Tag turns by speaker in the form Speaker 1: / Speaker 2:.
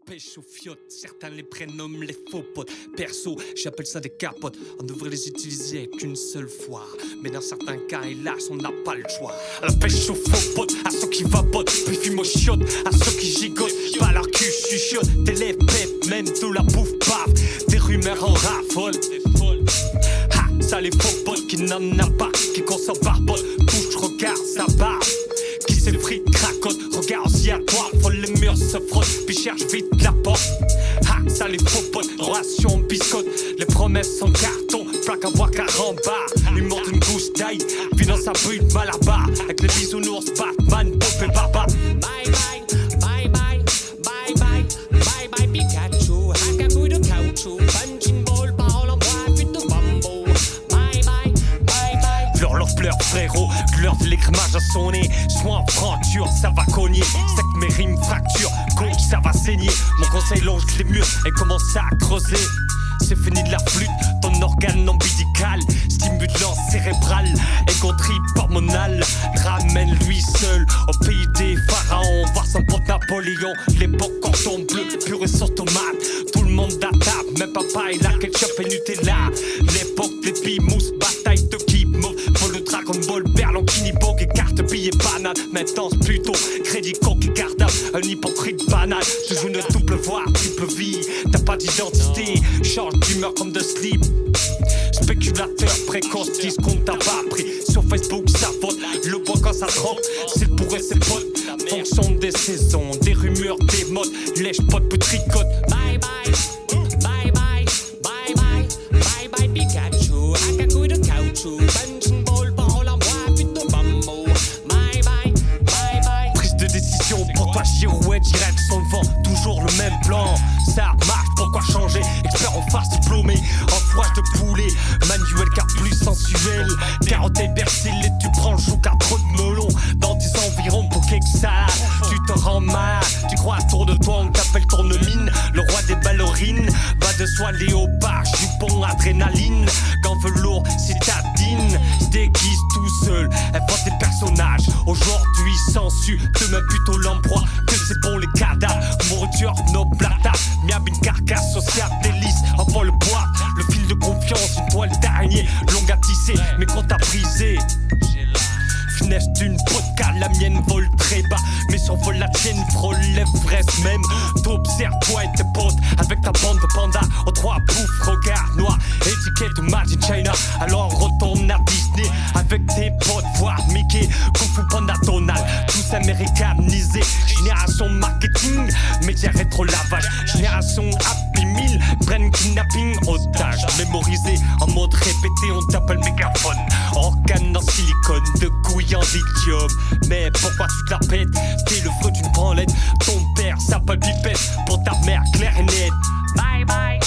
Speaker 1: pêche aux fiottes, certains les prénomment les faux potes. Perso, j'appelle ça des capotes. On devrait les utiliser qu'une seule fois, mais dans certains cas, hélas, on n'a pas le choix. À la pêche aux faux potes, à ceux qui vapotent, puis fument aux chiottes, à ceux qui gigotent, pas leur cul chuchote, des lèvres pètent, même de la bouffe bave, des rumeurs en raffolent. Ha, ça les faux potes qui n'en a pas, qui consomment barbote, touche, regarde, ça barbe. Qui s'effrite, cracote, regarde aussi à toi, folle les murs se frottent, puis cherche vite la porte. Ha, ça les faux potes, relation biscotte, les promesses en carton, plaque à bois caramba. L'humour d'une gousse d'ail, puis dans sa bulle mal à bas, avec les bisounours, Batman, Pop et Baba.
Speaker 2: Bye bye, bye bye, bye bye, bye bye Pikachu, Hakabou de caoutchouc, punching ball, parole en bois, fuite de bambou. Bye bye, bye bye.
Speaker 1: Pleure frérot, l'heure de l'écrémage à son nez. Sois en fronture, ça va cogner. C'est que mes rimes fracturent, coach ça va saigner. Mon conseil longe les murs et commence à creuser. C'est fini de la flûte, ton organe ombilical, stimulant cérébral, égotrip hormonal. Ramène lui seul au pays des pharaons, voir son pote Napoléon. L'époque cordon bleu, pur et sans tomate. Tout le monde à table, même papa il a ketchup et Nutella. L'époque des pimous, bataille de keep move. Pour le Dragon Ball, Berlon, Kinibok et carte billet banane. Maintenant c'est plutôt crédit coq et cardable, un hypocrite banal. Toujours une double voix, triple vie. T'as pas d'identité, change d'humeur comme de slip. Spéculateur précoce, disent qu'on t'a pas pris. Sur Facebook ça vote, le bois quand ça trempe, c'est le pour et ses potes. Fonction des saisons, des rumeurs, des modes. Lèche pote, peu tricote.
Speaker 2: Bye bye, bye bye, bye bye, bye bye Pikachu, Hakabou de caoutchouc, punching ball, parole en bois, fuite de bambou. Bye bye, bye bye.
Speaker 1: Prise de décision pour toi, girouette, direction le vent. Toujours le même plan, ça marche, pourquoi changer? Expert en farce diplômé, en fourrage de poulet. Manuel car plus sensuel, carotte et persil et tu prends le chou car trop de melon. Dans 10 ans environ pour quelque salade, tu te rends mal. Tu crois autour de toi on t'appelle tournemine, le roi des ballerines. Bas de soie léopard, jupon adrénaline, gants velours citadine. Se déguise tout seul, elle voit des personnages. Aujourd'hui sensu, demain plutôt l'emploi. Que c'est pour les cadavres, mourture nos plata. Miab une carcasse sociale délice, avant le bois. Le fil de confiance, une toile d'araignée, longue à tisser, mais qu'on t'a brisé. Finesse d'une vodka, la mienne vole très bas, mais survole la tienne, frôle l'Everest même. T'observes toi et tes potes avec ta bande de pandas, aux trois poufs, regard noir, étiquette Made in China. Alors retourne à Disney avec tes potes, voir Mickey, Kung Fu Panda Donald, tous américanisés. Génération marketing, médias rétro lavage, génération Happy Meal, brain kidnapping, otage mémorisé en mode répété, on t'appelle mégaphone. Organe en silicone, de couilles en lithium. Mais pourquoi tu te la pètes? T'es le fruit d'une branlette. Ton père s'appelle Pipette, pour ta mère claire et nette.
Speaker 2: Bye bye.